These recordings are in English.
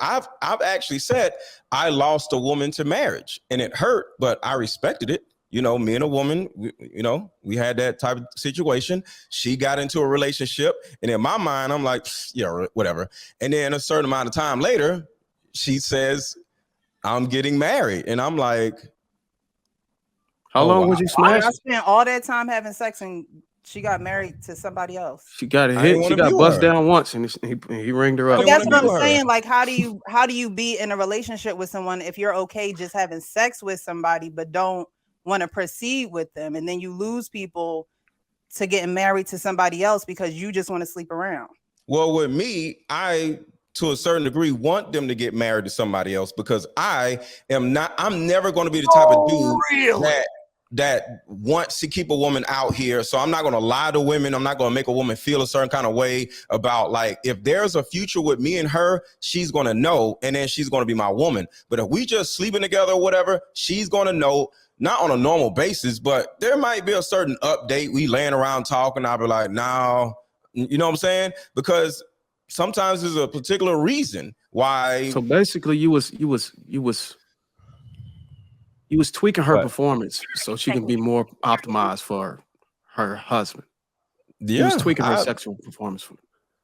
I've actually said I lost a woman to marriage, and it hurt, but I respected it. Me and a woman, we had that type of situation. She got into a relationship, and in my mind, I'm like, yeah, whatever. And then a certain amount of time later, she says, I'm getting married, and I'm like, how long was you smashed? I spent all that time having sex and she got married to somebody else. She got hit. She got bust down once, and he ringed her up. But that's what I'm saying. Like, how do you be in a relationship with someone if you're okay just having sex with somebody, but don't want to proceed with them, and then you lose people to getting married to somebody else because you just want to sleep around? Well, with me, I to a certain degree want them to get married to somebody else because I'm never going to be the type of dude that wants to keep a woman out here. So I'm not going to lie to women. I'm not going to make a woman feel a certain kind of way about, like, if there's a future with me and her, she's going to know, and then she's going to be my woman. But if we just sleeping together or whatever, she's going to know, not on a normal basis, but there might be a certain update. We laying around talking. I'll be like, no, you know what I'm saying? Because sometimes there's a particular reason why. So basically you was tweaking her performance so she can be more optimized for her husband. Yeah, he was tweaking her sexual performance.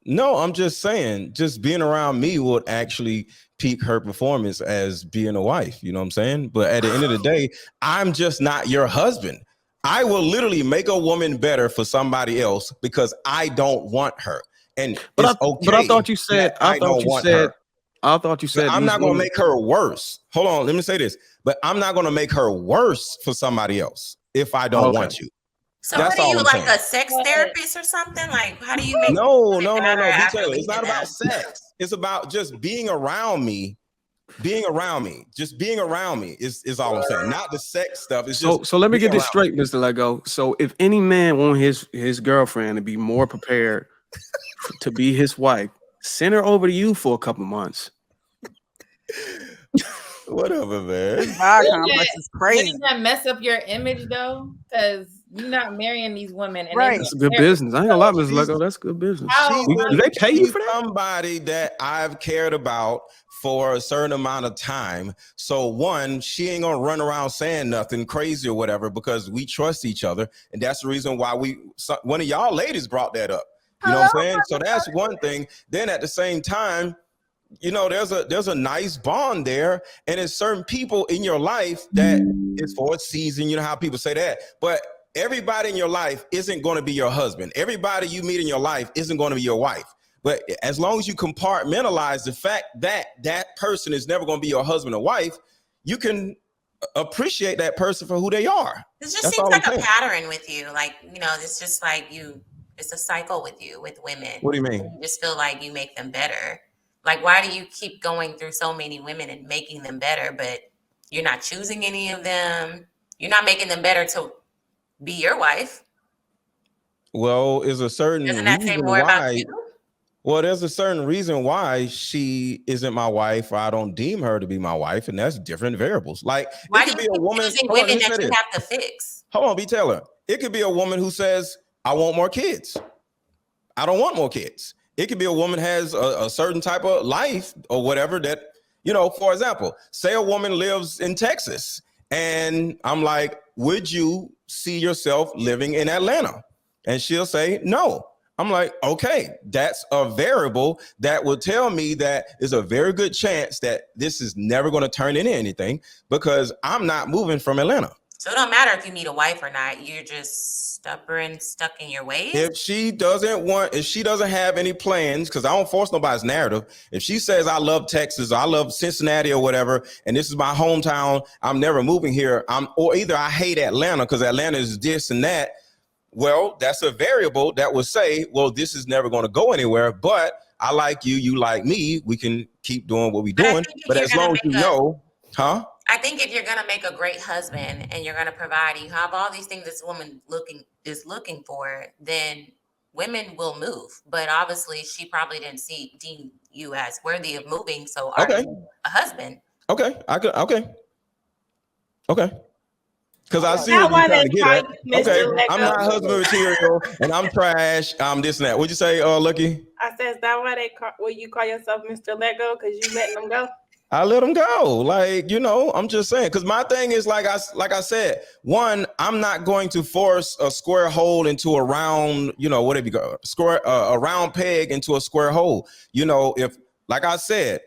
No, I'm just saying, just being around me would actually peak her performance as being a wife. You know what I'm saying? But at the end of the day, I'm just not your husband. I will literally make a woman better for somebody else because I don't want her. And but it's okay. But I thought you said I thought you said I'm not going to make her worse. Hold on, let me say this. But I'm not going to make her worse for somebody else if I don't want you. So what are you, like a sex therapist or something? Like, how do you make No. It's not about sex. It's about just being around me. Just being around me is all I'm saying. Not the sex stuff. It's just so let me get this straight, Mr. Lego. So if any man want his girlfriend to be more prepared to be his wife, send her over to you for a couple months. Whatever, man. Is crazy. Wouldn't that mess up your image though? Because you're not marrying these women. And right. That's a good business. I ain't gonna lie, Mr. Lego. That's good business. Do they pay you for that? Somebody that I've cared about for a certain amount of time. So one, she ain't gonna run around saying nothing crazy or whatever because we trust each other, and that's the reason why one of y'all ladies brought that up. You know what I'm saying? So that's one thing. Then at the same time, there's a nice bond there, and there's certain people in your life that is for a season. You know how people say that, but everybody in your life isn't going to be your husband. Everybody you meet in your life isn't going to be your wife. But as long as you compartmentalize the fact that that person is never going to be your husband or wife, you can appreciate that person for who they are. It just seems like a pattern with you. Like, it's just like it's a cycle with you, with women. What do you mean? You just feel like you make them better. Like, why do you keep going through so many women and making them better, but you're not choosing any of them? You're not making them better to be your wife. Well, is a certain Doesn't that say more about you? Well, there's a certain reason why she isn't my wife, or I don't deem her to be my wife, and that's different variables. Like, why it could be a woman choosing women that you have to fix? Hold on, B. Taylor. It could be a woman who says, I want more kids. I don't want more kids. It could be a woman has a certain type of life or whatever that, for example, say a woman lives in Texas and I'm like, would you see yourself living in Atlanta? And she'll say, no. I'm like, okay, that's a variable that will tell me that there's a very good chance that this is never going to turn into anything because I'm not moving from Atlanta. So it don't matter if you need a wife or not. You're just stubborn, stuck in your ways. If she doesn't have any plans, because I don't force nobody's narrative. If she says, I love Texas, or I love Cincinnati or whatever, and this is my hometown, I'm never moving here. Or either I hate Atlanta because Atlanta is this and that. Well, that's a variable that will say, well, this is never going to go anywhere, but I like you, you like me. We can keep doing what we're doing. But as long as you know, I think if you're going to make a great husband and you're going to provide, you have all these things this woman is looking for, then women will move. But obviously she probably didn't deem you as worthy of moving. So are you a husband? Okay. Because I see That what you're one trying to is get at. called Mr. Okay, Let I'm Go. not husband material and I'm trash. I'm this and that. What'd you say, Lucky? I said, is that why you call yourself Mr. Let Go? Because you letting them go? I let them go. Like, I'm just saying, because my thing is like I said, one, I'm not going to force a square hole into a round, whatever you go, square a round peg into a square hole. If, like I said,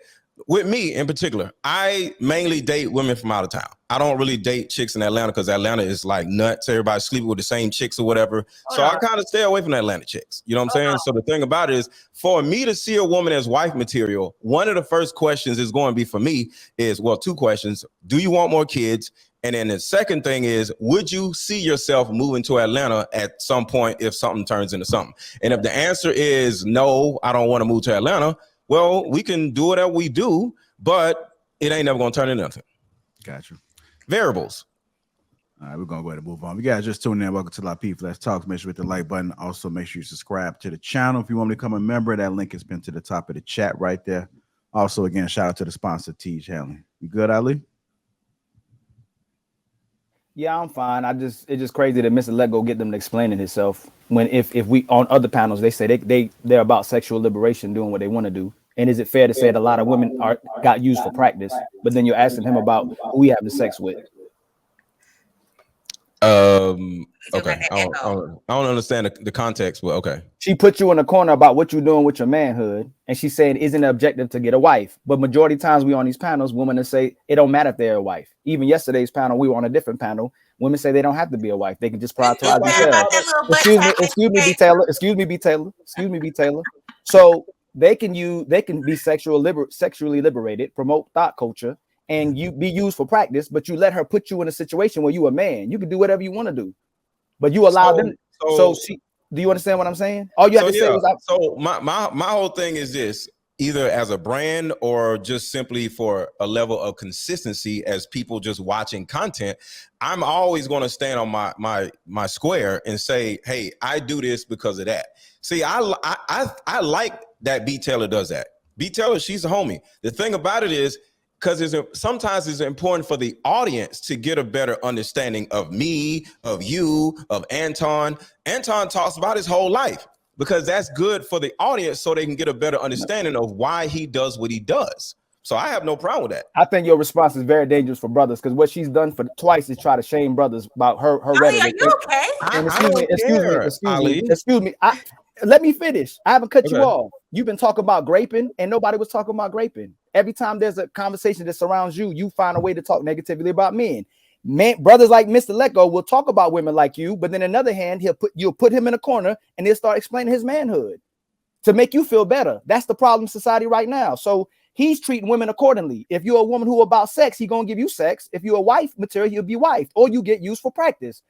with me in particular, I mainly date women from out of town. I don't really date chicks in Atlanta because Atlanta is like nuts. Everybody's sleeping with the same chicks or whatever. So I kind of stay away from Atlanta chicks. You know what I'm saying? So the thing about it is, for me to see a woman as wife material, one of the first questions is going to be for me is, well, two questions. Do you want more kids? And then the second thing is, would you see yourself moving to Atlanta at some point if something turns into something? And if the answer is no, I don't want to move to Atlanta, well, we can do whatever we do, but it ain't never going to turn into nothing. Gotcha. Variables. All right, we're going to go ahead and move on. You guys just tuned in. Welcome to Lapeef Let's Talk. Make sure you hit the like button. Also, make sure you subscribe to the channel. If you want me to become a member, that link is pinned to the top of the chat right there. Also, again, shout out to the sponsor, Tej Handling. You good, Ali? Yeah, I'm fine. It's just crazy that Mr. Let Go get them to explaining himself when if we on other panels they say they're about sexual liberation, doing what they want to do. And is it fair to say that a lot of women got used for practice, but then you're asking him about who we having sex with? Okay. I don't understand the context, but okay. She put you in a corner about what you're doing with your manhood, and she's saying, isn't the objective to get a wife? But majority of times we on these panels, women that say it don't matter if they're a wife. Even yesterday's panel, we were on a different panel. Women say they don't have to be a wife; they can just prioritize themselves. Excuse me, B. Taylor. So they can be sexually liberated, promote thought culture, and you be used for practice. But you let her put you in a situation where you a man. You can do whatever you want to do. But you allow them. So do you understand what I'm saying? All you have to say is, so my whole thing is this: either as a brand or just simply for a level of consistency as people just watching content, I'm always going to stand on my square and say, hey, I do this because of that. See, I like that B Taylor does that. B Taylor, she's a homie. The thing about it is, because sometimes it's important for the audience to get a better understanding of me, of you, of Anton. Anton talks about his whole life because that's good for the audience so they can get a better understanding of why he does what he does. So I have no problem with that. I think your response is very dangerous for brothers because what she's done for twice is try to shame brothers about her rhetoric. Are you okay? And excuse me. Let me finish. I haven't cut you off. You've been talking about graping, and nobody was talking about graping. Every time there's a conversation that surrounds you, you find a way to talk negatively about men. Brothers like Mr. Let Go will talk about women like you, but then on the other hand, you'll put him in a corner and he'll start explaining his manhood to make you feel better. That's the problem in society right now. So he's treating women accordingly. If you're a woman who about sex, he's gonna give you sex. If you're a wife material, he'll be wife, or you get used for practice.